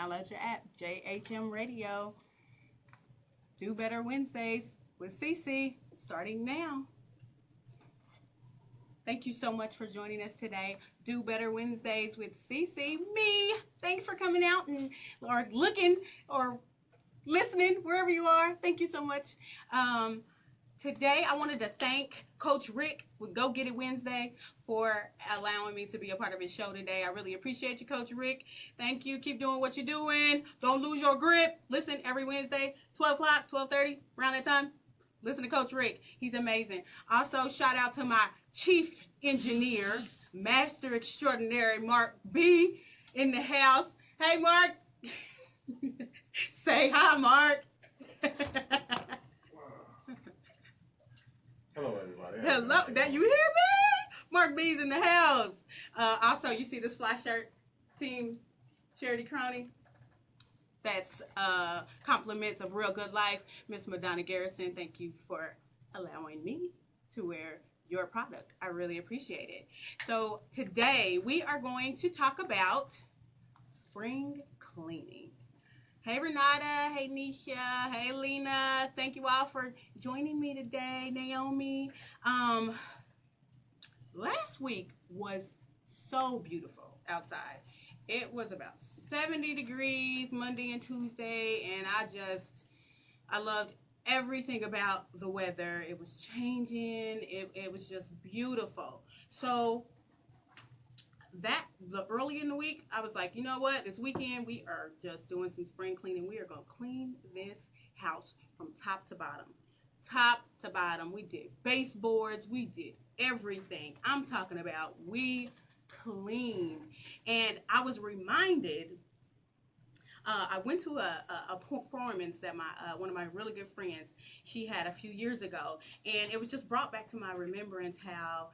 download your app, JHM Radio. Do Better Wednesdays with Cece, starting now. Thank you so much for joining us today. Do Better Wednesdays with Cece, me. Thanks for coming out and or looking or listening wherever you are. Thank you so much. Today, I wanted to thank Coach Rick with Go Get It Wednesday for allowing me to be a part of his show today. I really appreciate you, Coach Rick. Thank you. Keep doing what you're doing. Don't lose your grip. Listen every Wednesday, 12 o'clock, 12:30, around that time. Listen to Coach Rick. He's amazing. Also, shout out to my chief engineer, master extraordinary, Mark B. in the house. Hey, Mark. Say hi, Mark. Hello, everybody. Hello. That you hear me? Mark B's in the house. Also, you see this fly shirt, Team Charity Crony. That's compliments of Real Good Life. Miss Madonna Garrison, thank you for allowing me to wear your product. I really appreciate it. So today we are going to talk about spring cleaning. Hey Renata, hey Nisha, hey Lena. Thank you all for joining me today. Naomi. Last week was so beautiful outside. It was about 70 degrees Monday and Tuesday, and I loved everything about the weather. It was changing. It was just beautiful. So the early in the week, I was like, you know what? This weekend we are just doing some spring cleaning. We are gonna clean this house from top to bottom. Top to bottom. We did baseboards. We did everything. I'm talking about we cleaned. And I was reminded. I went to a performance that one of my really good friends she had a few years ago, and it was just brought back to my remembrance how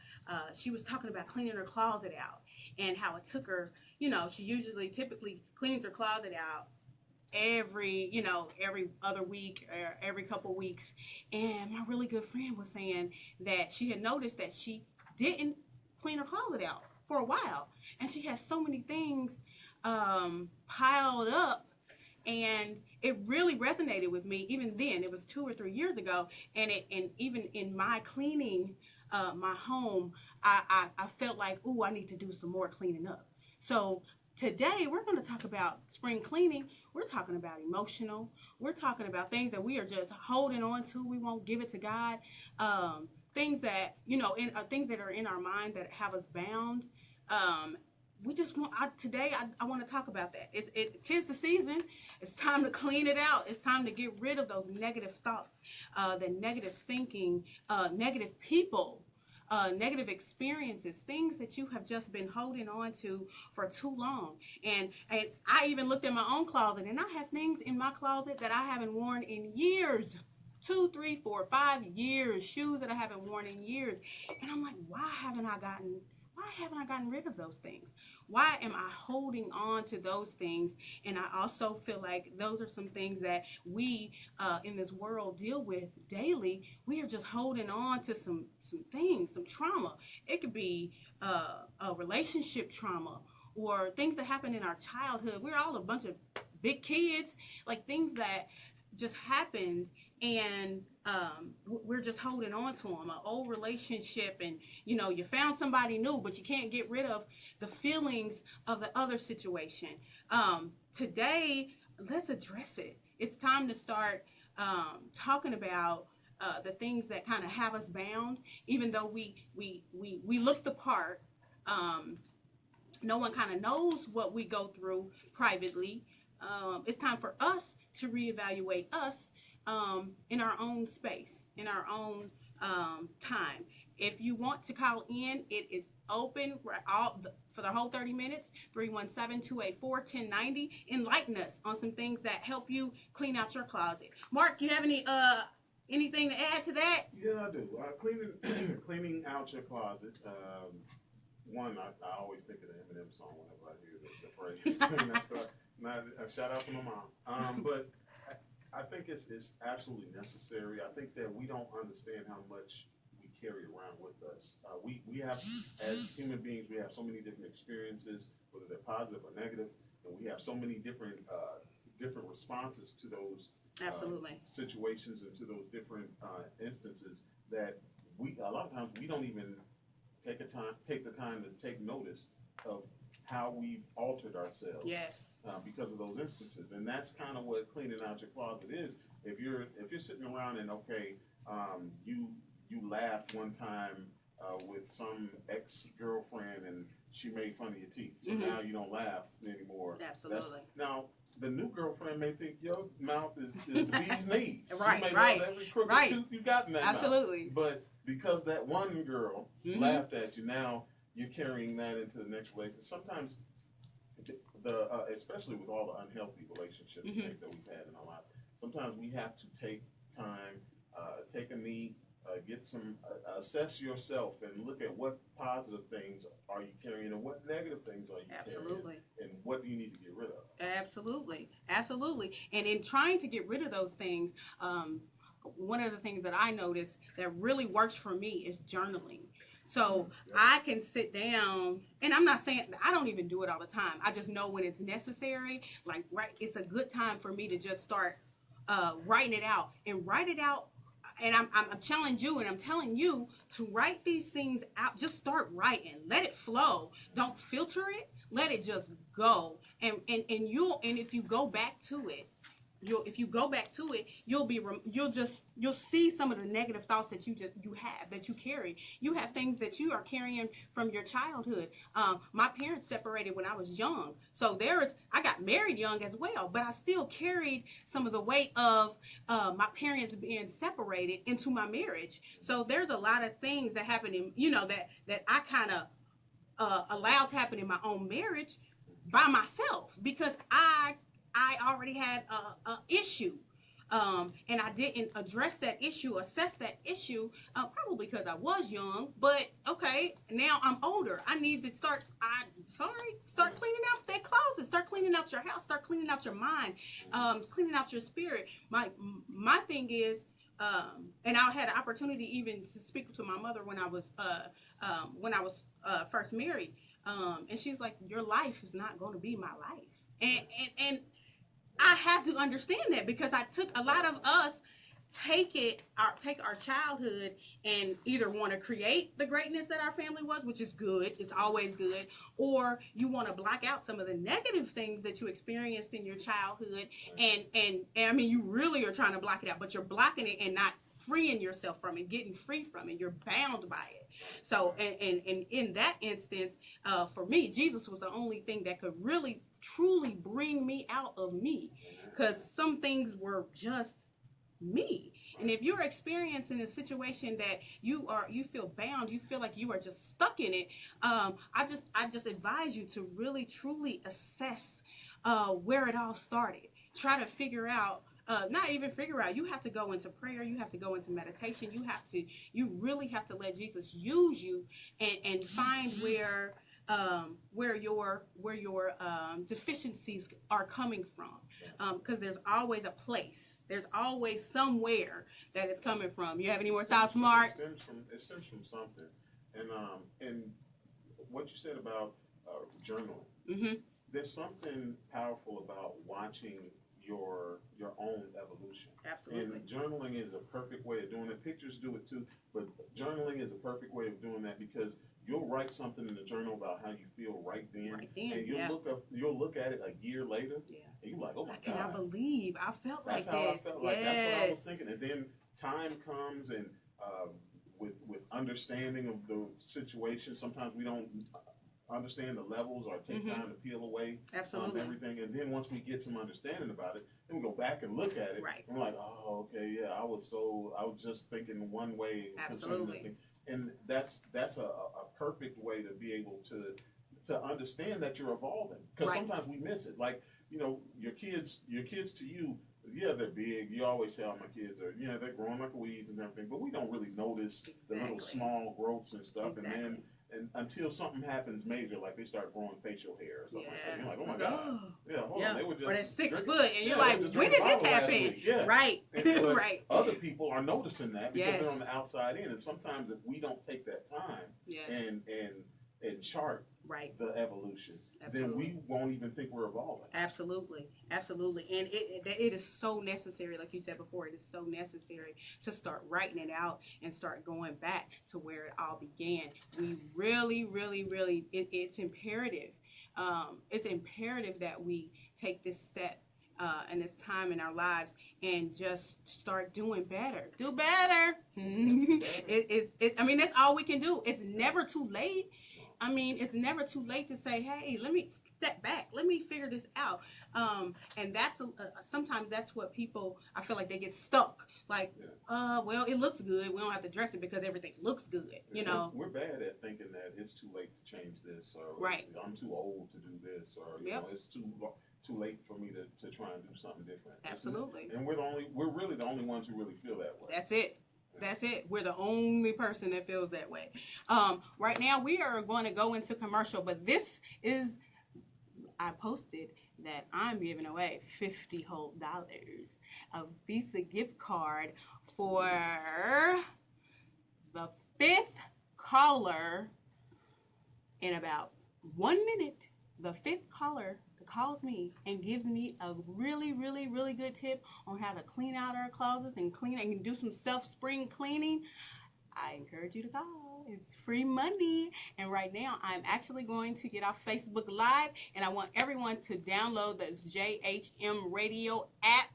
she was talking about cleaning her closet out and how it took her. She typically cleans her closet out every other week or every couple weeks. And my really good friend was saying that she had noticed that she didn't clean her closet out for a while, and she has so many things piled up, and it really resonated with me. Even then, it was 2 or 3 years ago, and even in my cleaning my home, I felt like, ooh, I need to do some more cleaning up. So today we're going to talk about spring cleaning. We're talking about emotional. We're talking about things that we are just holding on to. We won't give it to God. Things that things that are in our mind that have us bound. We just want today. I want to talk about that. Tis the season. It's time to clean it out. It's time to get rid of those negative thoughts, the negative thinking, negative people, negative experiences, things that you have just been holding on to for too long. And I even looked at my own closet, and I have things in my closet that I haven't worn in years. 2, 3, 4, 5 years, shoes that I haven't worn in years. And I'm like, why haven't I gotten rid of those things? Why am I holding on to those things? And I also feel like those are some things that we in this world deal with daily. We are just holding on to some things, some trauma. It could be a relationship trauma or things that happened in our childhood. We're all a bunch of big kids, like things that just happened, and we're just holding on to them. An old relationship, and you found somebody new, but you can't get rid of the feelings of the other situation. Today, let's address it. It's time to start talking about the things that kind of have us bound, even though we look the part. No one kind of knows what we go through privately. It's time for us to reevaluate us in our own space, in our own time. If you want to call in, it is open for the whole 30 minutes, 317-284-1090. Enlighten us on some things that help you clean out your closet. Mark, do you have anything to add to that? Yeah, I do. Cleaning out your closet. One, I always think of the Eminem song whenever I hear the phrase. Shout out to my mom. But I think it's absolutely necessary. I think that we don't understand how much we carry around with us. We have, as human beings, we have so many different experiences, whether they're positive or negative. and we have so many different responses to those Absolutely. situations and to those different instances that a lot of times we don't even take the time to take notice of how we've altered ourselves. Yes. Because of those instances, and that's kind of what cleaning out your closet is. If you're sitting around and you laughed one time with some ex-girlfriend and she made fun of your teeth, so now you don't laugh anymore. Absolutely. Now the new girlfriend may think your mouth is the bee's knees. Right. She may Right. love every crooked Right. tooth you got in that Absolutely. mouth. But because that one girl laughed at you, now you're carrying that into the next relationship. Sometimes, especially with all the unhealthy relationships and things that we've had in our lives, sometimes we have to take time, take a knee, assess yourself and look at what positive things are you carrying and what negative things are you carrying, and what do you need to get rid of. Absolutely. And in trying to get rid of those things, one of the things that I notice that really works for me is journaling. So I can sit down, and I'm not saying I don't even do it all the time. I just know when it's necessary. Like, right, it's a good time for me to just start writing it out and write it out. And I'm challenging you, and I'm telling you to write these things out. Just start writing. Let it flow. Don't filter it. Let it just go. And if you go back to it, you'll see some of the negative thoughts that you carry. You have things that you are carrying from your childhood. My parents separated when I was young, so I got married young as well, but I still carried some of the weight of my parents being separated into my marriage. So there's a lot of things that happen that I kind of allowed to happen in my own marriage by myself, because I already had a issue, and I didn't assess that issue, probably because I was young. But okay, now I'm older. I need to start cleaning out that closet, start cleaning out your house, start cleaning out your mind, cleaning out your spirit. My thing is, and I had an opportunity even to speak to my mother when I was first married, and she was like, "Your life is not going to be my life," and I had to understand that, because a lot of us take our childhood and either want to create the greatness that our family was, which is good, it's always good, or you want to block out some of the negative things that you experienced in your childhood, and I mean, you really are trying to block it out, but you're blocking it and not freeing yourself from it, getting free from it. You're bound by it. So, and in that instance, for me, Jesus was the only thing that could really truly bring me out of me, because some things were just me. And if you're experiencing a situation that you feel bound, you feel like you are just stuck in it, I just advise you to really truly assess where it all started. Try to figure out, not even figure out, you have to go into prayer, you have to go into meditation, you really have to let Jesus use you, and find where your deficiencies are coming from, because there's always a place, there's always somewhere that it's coming from. You have any more thoughts, Mark? It stems from something, and what you said about journaling. There's something powerful about watching your own evolution. Absolutely. And journaling is a perfect way of doing it. Pictures do it too, but journaling is a perfect way of doing that, because you'll write something in the journal about how you feel right then, and you'll look at it a year later, and you're like, oh my God, I believe I felt that's like how this. I felt like. That's what I was thinking. And then time comes, and with understanding of the situation, sometimes we don't understand the levels or take time to peel away everything. And then once we get some understanding about it, then we go back and look at it. Right. And we're like, oh, okay, yeah, I was just thinking one way. Absolutely. And that's a perfect way to be able to understand that you're evolving. Because sometimes we miss it. Like, your kids to you, yeah, they're big. You always say, oh, my kids are, they're growing like weeds and everything. But we don't really notice the little small growths and stuff. Exactly. And until something happens major, like they start growing facial hair or something like that, you're like, oh my God, hold on, they were just, or they're 6 foot, and you're like, when did this happen? Right, right. Other people are noticing that because they're on the outside in, and sometimes if we don't take that time and chart Right. the evolution, then Absolutely. we won't even think we're evolving. Absolutely, absolutely, and it is so necessary, like you said before. It is so necessary to start writing it out and start going back to where it all began. We really, really, really, it's imperative. It's imperative that we take this step and this time in our lives and just start doing better. Do better. I mean, that's all we can do. It's never too late. I mean, it's never too late to say, "Hey, let me step back. Let me figure this out." And that's sometimes that's what people. I feel like they get stuck. Like, well, it looks good. We don't have to dress it because everything looks good. You know. We're bad at thinking that it's too late to change this, or right. I'm too old to do this, or you know, it's too late for me to try and do something different. Absolutely. And we're really the only ones who really feel that way. That's it. That's it. We're the only person that feels that way. Right now, we are going to go into commercial, but this is, I posted that I'm giving away $50 whole of Visa gift card for the 5th caller in about 1 minute. The 5th caller calls me and gives me a really, really, really good tip on how to clean out our closets and do some self-spring cleaning. I encourage you to call. It's free money. And right now, I'm actually going to get off Facebook Live, and I want everyone to download the JHM Radio app.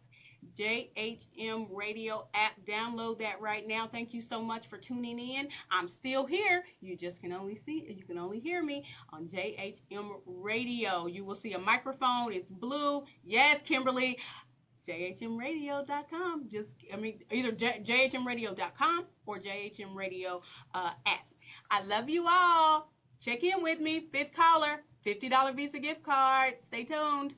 JHM Radio app. Download that right now. Thank you so much for tuning in. I'm still here. You can only hear me on JHM Radio. You will see a microphone. It's blue. Yes, Kimberly. JHMradio.com. Either JHMradio.com or JHM Radio app. I love you all. Check in with me. 5th caller, $50 Visa gift card. Stay tuned.